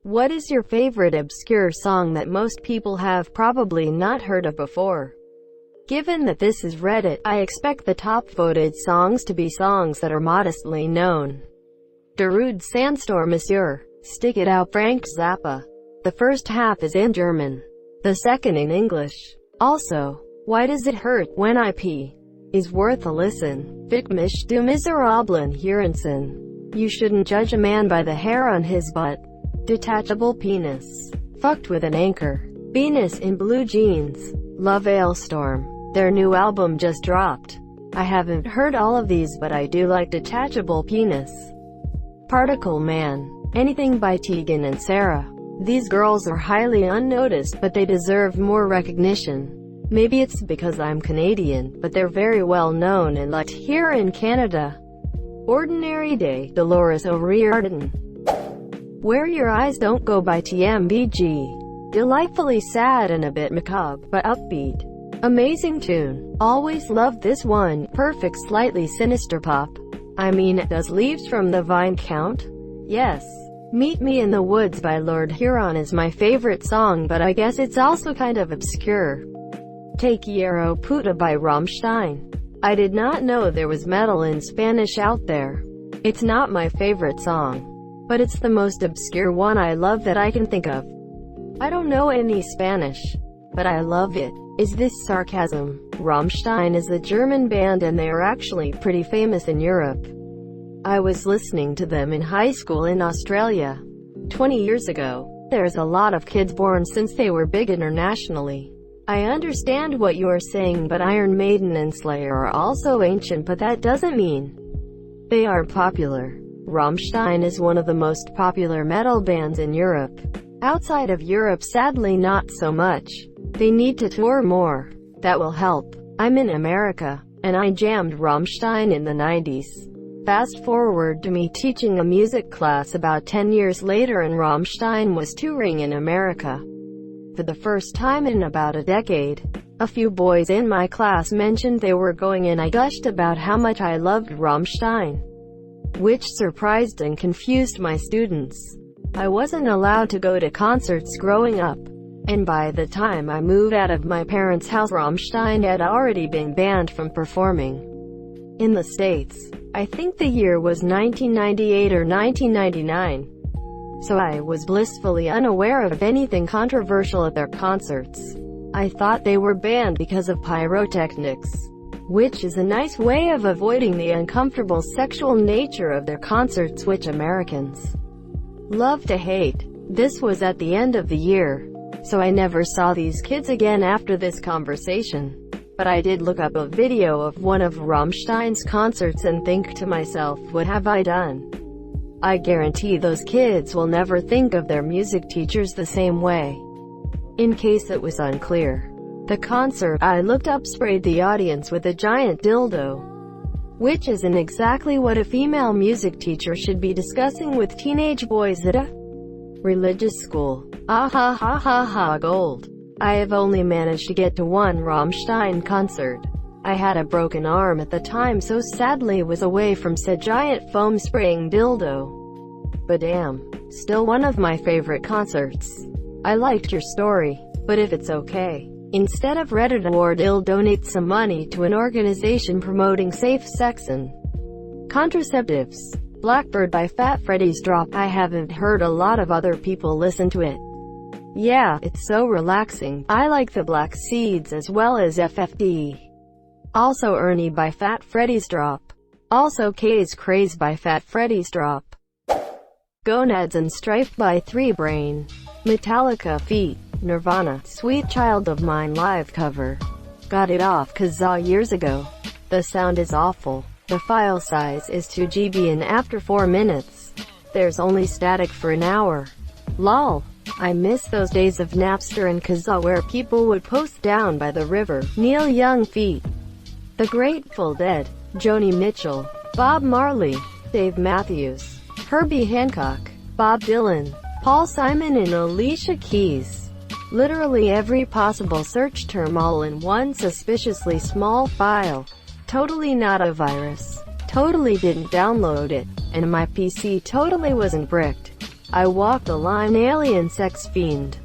What is your favorite obscure song that most people have probably not heard of before? Given that this is Reddit, I expect the top voted songs to be songs that are modestly known. Karud Sandstorm Monsieur. Stick It Out Frank Zappa. The first half is in German, the second in English. Also, Why Does It Hurt When I Pee is worth a listen. Fick mich du miserablen Hurensohn. You shouldn't judge a man by the hair on his butt. Detachable Penis. Fucked with an Anchor. Venus in Blue Jeans. Love Ailstorm. Their new album just dropped. I haven't heard all of these, but I do like Detachable Penis. Particle Man. Anything by Tegan and Sarah. These girls are highly unnoticed, but they deserve more recognition. Maybe it's because I'm Canadian, but they're very well known and liked here in Canada. Ordinary Day. Dolores O'Riordan. Where Your Eyes Don't Go by TMBG. Delightfully sad and a bit macabre, but upbeat. Amazing tune. Always loved this one. Perfect slightly sinister pop. I mean, does Leaves from the Vine count? Yes. Meet Me in the Woods by Lord Huron is my favorite song, but I guess it's also kind of obscure. Te Quiero Puta by Rammstein. I did not know there was metal in Spanish out there. It's not my favorite song, but it's the most obscure one I love that I can think of. I don't know any Spanish, but I love it. Is this sarcasm? Rammstein is a German band and they are actually pretty famous in Europe. I was listening to them in high school in Australia 20 years ago. There's a lot of kids born since they were big internationally. I understand what you are saying, but Iron Maiden and Slayer are also ancient, but that doesn't mean they are popular. Rammstein is one of the most popular metal bands in Europe. Outside of Europe, sadly not so much. They need to tour more. That will help. I'm in America, and I jammed Rammstein in the 90s. Fast forward to me teaching a music class about 10 years later and Rammstein was touring in America. For the first time in about a decade, a few boys in my class mentioned they were going and I gushed about how much I loved Rammstein, which surprised and confused my students. I wasn't allowed to go to concerts growing up, and by the time I moved out of my parents' house, Rammstein had already been banned from performing in the States. I think the year was 1998 or 1999. So I was blissfully unaware of anything controversial at their concerts. I thought they were banned because of pyrotechnics, which is a nice way of avoiding the uncomfortable sexual nature of their concerts, which Americans love to hate. This was at the end of the year, so I never saw these kids again after this conversation. But I did look up a video of one of Rammstein's concerts and think to myself, what have I done? I guarantee those kids will never think of their music teachers the same way. In case it was unclear, the concert I looked up sprayed the audience with a giant dildo, which isn't exactly what a female music teacher should be discussing with teenage boys at a religious school. Ah ha ha ha ha gold. I have only managed to get to one Rammstein concert. I had a broken arm at the time, so sadly was away from said giant foam spraying dildo. But damn, still one of my favorite concerts. I liked your story, but if it's okay, instead of Reddit award, I'll donate some money to an organization promoting safe sex and contraceptives. Blackbird by Fat Freddy's Drop. I haven't heard a lot of other people listen to it. Yeah, it's so relaxing. I like the Black Seeds as well as FFD. Also Ernie by Fat Freddy's Drop. Also K's Craze by Fat Freddy's Drop. Gonads and Strife by 3 Brain. Metallica feat. Nirvana. Sweet Child of Mine live cover. Got it off Kazaa years ago. The sound is awful. The file size is 2 GB and after 4 minutes, there's only static for an hour. Lol. I miss those days of Napster and Kazaa where people would post Down by the River. Neil Young feat. The Grateful Dead. Joni Mitchell. Bob Marley. Dave Matthews. Herbie Hancock. Bob Dylan. Paul Simon and Alicia Keys. Literally every possible search term all in one suspiciously small file. Totally not a virus. Totally didn't download it. And my PC totally wasn't bricked. I walk the line, alien sex fiend.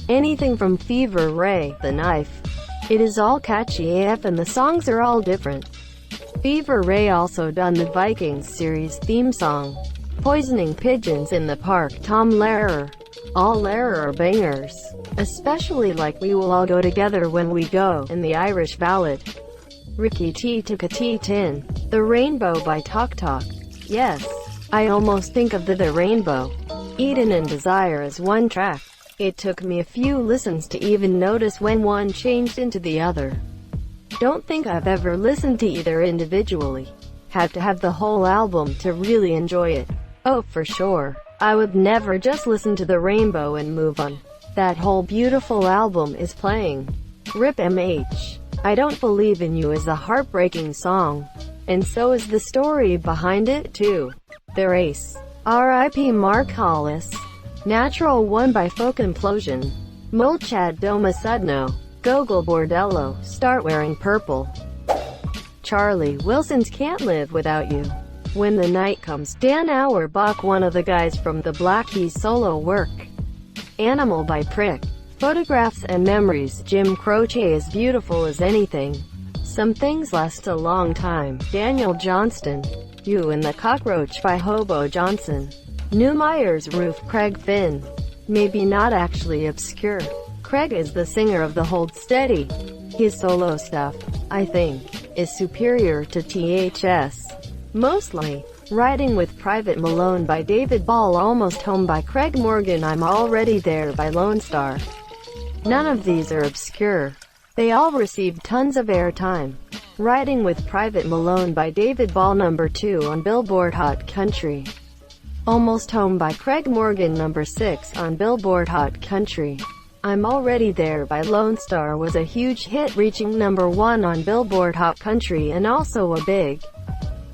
Anything from Fever Ray, The Knife. It is all catchy AF and the songs are all different. Fever Ray also done the Vikings series theme song. Poisoning Pigeons in the Park, Tom Lehrer. All Lehrer are bangers. Especially like We Will All Go Together When We Go, and the Irish ballad. Ricky T took a T-tin. The Rainbow by Talk Talk. Yes, I almost think of the Rainbow. Eden and Desire as one track. It took me a few listens to even notice when one changed into the other. Don't think I've ever listened to either individually. Had to have the whole album to really enjoy it. Oh, for sure. I would never just listen to the Rainbow and move on. That whole beautiful album is playing. RIP MH. I Don't Believe in You is a heartbreaking song. And so is the story behind it, too. Their ace. R.I.P. Mark Hollis. Natural One by Folk Implosion. Molchad Doma Sudno. Gogol Bordello. Start Wearing Purple. Charlie Wilson's Can't Live Without You. When the Night Comes. Dan Auerbach, one of the guys from the Black Keys solo work. Animal by Prick. Photographs and Memories. Jim Croce As Beautiful as Anything. Some Things Last a Long Time. Daniel Johnston. You and the Cockroach by Hobo Johnson. New Myers Roof. Craig Finn. Maybe not actually obscure. Craig is the singer of the Hold Steady. His solo stuff, I think, is superior to THS. Mostly. Riding with Private Malone by David Ball. Almost Home by Craig Morgan. I'm Already There by Lone Star. None of these are obscure. They all received tons of airtime. Riding with Private Malone by David Ball, number 2 on Billboard Hot Country. Almost Home by Craig Morgan, number 6 on Billboard Hot Country. I'm Already There by Lone Star was a huge hit, reaching number 1 on Billboard Hot Country and also a big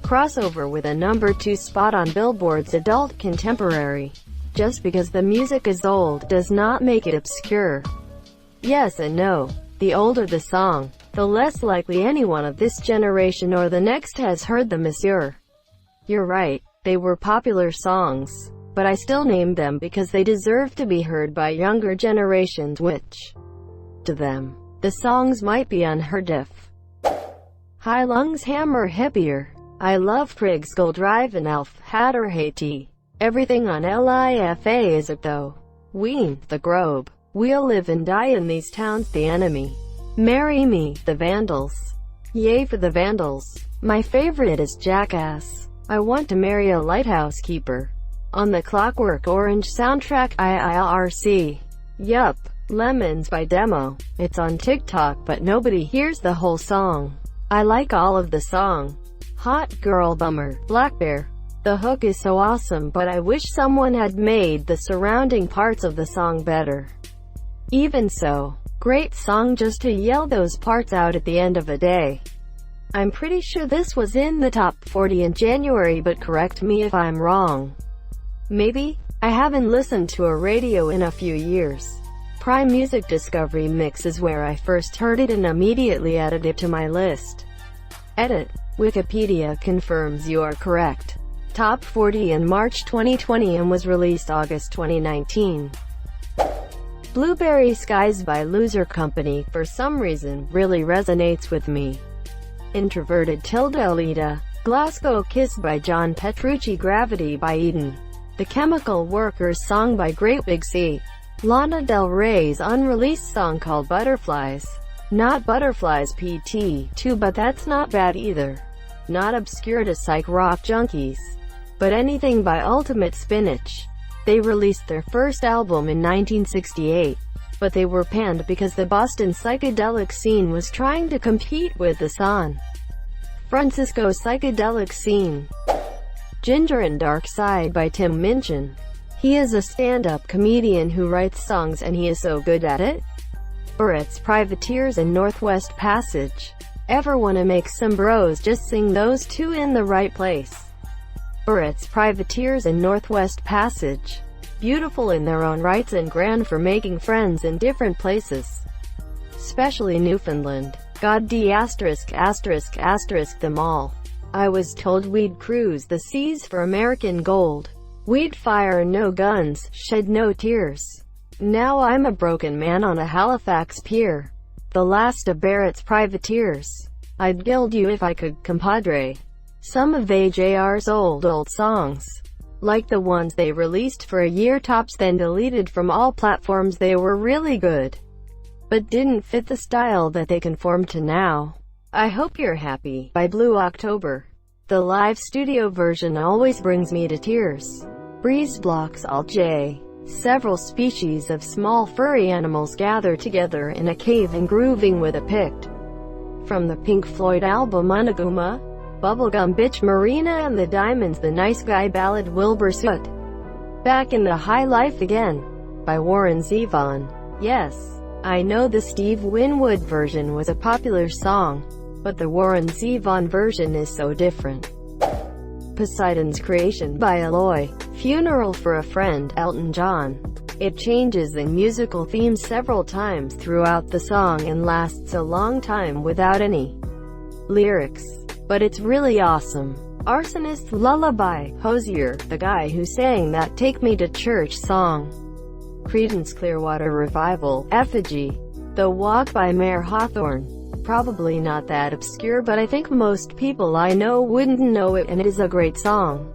crossover with a number 2 spot on Billboard's Adult Contemporary. Just because the music is old does not make it obscure. Yes and no. The older the song, the less likely anyone of this generation or the next has heard them. Monsieur. You're right, they were popular songs, but I still name them because they deserve to be heard by younger generations, which, to them, the songs might be unheard of. High Lungs Hammer Hippier. I Love Krigskull Drive and Alf Hatter Haiti. Everything on LIFA is it though. Ween, The Grove. We'll Live and Die in These Towns. The Enemy. Marry Me, The Vandals. Yay for the Vandals. My favorite is Jackass. I Want to Marry a Lighthouse Keeper. On the Clockwork Orange soundtrack. IIRC. Yup. Lemons by Demo. It's on TikTok but nobody hears the whole song. I like all of the song. Hot Girl Bummer. Black Bear. The hook is so awesome but I wish someone had made the surrounding parts of the song better. Even so, great song just to yell those parts out at the end of a day. I'm pretty sure this was in the top 40 in January, but correct me if I'm wrong. Maybe? I haven't listened to a radio in a few years. Prime Music Discovery Mix is where I first heard it and immediately added it to my list. Edit. Wikipedia confirms you are correct. Top 40 in March 2020 and was released August 2019. Blueberry Skies by Loser Company, for some reason, really resonates with me. Introverted Tilda Lita. Glasgow Kiss by John Petrucci. Gravity by Eden. The Chemical Workers song by Great Big Sea. Lana Del Rey's unreleased song called Butterflies. Not Butterflies PT2, but that's not bad either. Not obscure to psych rock junkies, but anything by Ultimate Spinach. They released their first album in 1968, but they were panned because the Boston psychedelic scene was trying to compete with the San Francisco psychedelic scene. Ginger and Dark Side by Tim Minchin. He is a stand-up comedian who writes songs and he is so good at it. Barrett's Privateers and Northwest Passage. Ever wanna make some bros just sing those two in the right place. Barrett's Privateers and Northwest Passage. Beautiful in their own rights and grand for making friends in different places. Especially Newfoundland. God d***** them all. I was told we'd cruise the seas for American gold. We'd fire no guns, shed no tears. Now I'm a broken man on a Halifax pier, the last of Barrett's privateers. I'd gild you if I could, compadre. Some of AJR's old songs, like the ones they released for a year tops then deleted from all platforms, they were really good, but didn't fit the style that they conform to now. I Hope You're Happy by Blue October. The live studio version always brings me to tears. Breeze blocks all J. Several species of small furry animals gather together in a cave and grooving with a pict. From the Pink Floyd album Unaguma, Bubblegum Bitch Marina and the Diamonds, the Nice Guy ballad Wilbur Soot. Back in the High Life Again by Warren Zevon. Yes, I know the Steve Winwood version was a popular song, but the Warren Zevon version is so different. Poseidon's Creation by Aloy. Funeral for a Friend, Elton John. It changes in musical themes several times throughout the song and lasts a long time without any lyrics, but it's really awesome. Arsonist's Lullaby, Hosier, the guy who sang that Take Me to Church song. Creedence Clearwater Revival, Effigy. The Walk by Mayor Hawthorne. Probably not that obscure, but I think most people I know wouldn't know it, and it is a great song.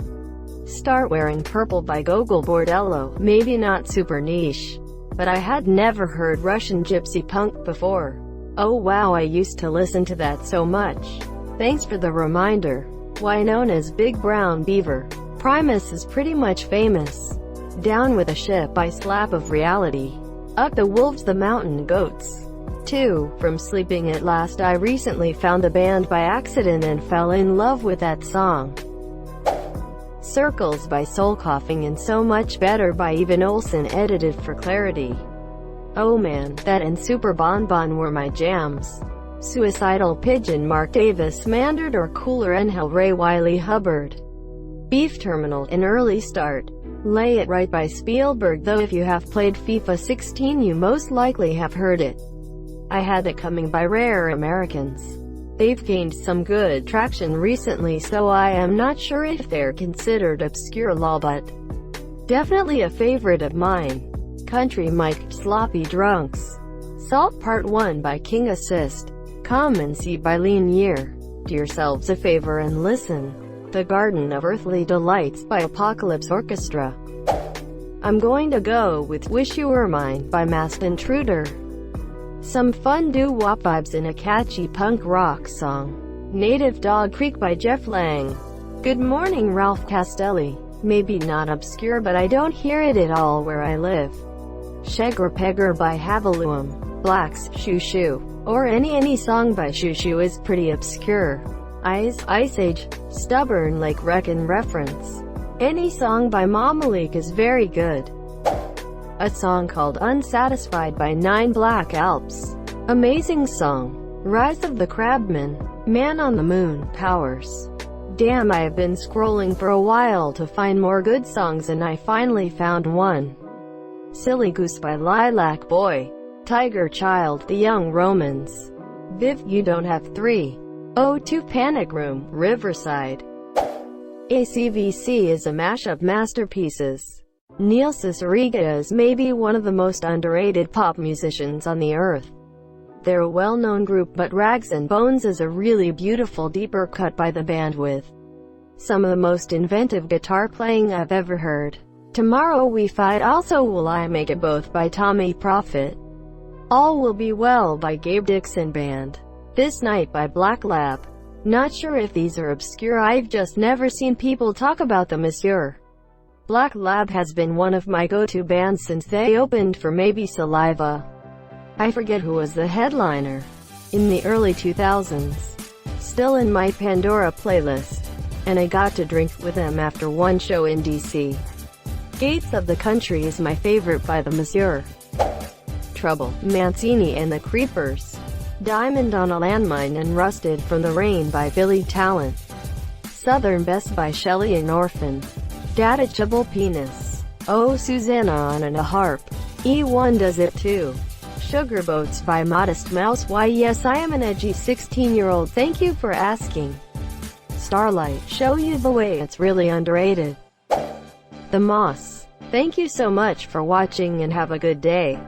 Start Wearing Purple by Gogol Bordello. Maybe not super niche, but I had never heard Russian gypsy punk before. Oh wow, I used to listen to that so much. Thanks for the reminder. Wynona's Big Brown Beaver. Primus is pretty much famous. Down with a Ship by Slap of Reality. Up the Wolves, the Mountain Goats. 2. From Sleeping at Last. I recently found the band by accident and fell in love with that song. Circles by Soul Coughing and So Much Better by Even Olsen, edited for clarity. Oh man, that and Super Bon Bon were my jams. Suicidal Pigeon, Mark Davis, Mandarin or Cooler Angel, Ray Wiley Hubbard. Beef Terminal, An Early Start. Lay It Right by Spielberg. Though if you have played FIFA 16 you most likely have heard it. I Had It Coming by Rare Americans. They've gained some good traction recently, so I am not sure if they're considered obscure lol, but definitely a favorite of mine. Country Mike, Sloppy Drunks. Salt Part 1 by King Assist. Come and See by Lean Year. Do yourselves a favor and listen. The Garden of Earthly Delights by Apocalypse Orchestra. I'm going to go with Wish You Were Mine by Masked Intruder. Some fun doo-wop vibes in a catchy punk rock song. Native Dog Creek by Jeff Lang. Good Morning Ralph Castelli. Maybe not obscure, but I don't hear it at all where I live. Shegar Pegger by Havaluum. Blacks, Shoo Shoo. Or any song by Shoo Shoo is pretty obscure. Ice Age. Stubborn Lake Wreckin' reference. Any song by Mamalik is very good. A song called Unsatisfied by 9 Black Alps. Amazing song. Rise of the Crabman. Man on the Moon, Powers. Damn, I have been scrolling for a while to find more good songs and I finally found one. Silly Goose by Lilac Boy. Tiger Child, The Young Romans. Viv, You Don't Have 3:02 Panic Room, Riverside. ACVC is a mashup masterpieces. Neil Cicierega is maybe one of the most underrated pop musicians on the earth. They're a well-known group, but Rags and Bones is a really beautiful deeper cut by the band with some of the most inventive guitar playing I've ever heard. Tomorrow We Fight, Also Will I Make It, both by Tommy Prophet. All Will Be Well by Gabe Dixon Band. This Night by Black Lab. Not sure if these are obscure, I've just never seen people talk about them as pure. Black Lab has been one of my go-to bands since they opened for Maybe Saliva. I forget who was the headliner in the early 2000s. Still in my Pandora playlist. And I got to drink with them after one show in DC. Gates of the Country is my favorite by the Monsieur. Trouble, Mancini and the Creepers. Diamond on a Landmine and Rusted from the Rain by Billy Talent. Southern Best by Shelley and Orphan. Datachable Penis. Oh Susanna on a Harp. E1 Does It Too. Sugar Boats by Modest Mouse. Why yes, I am an edgy 16-year-old, thank you for asking. Starlight, Show You the Way, it's really underrated. The Moss. Thank you so much for watching and have a good day.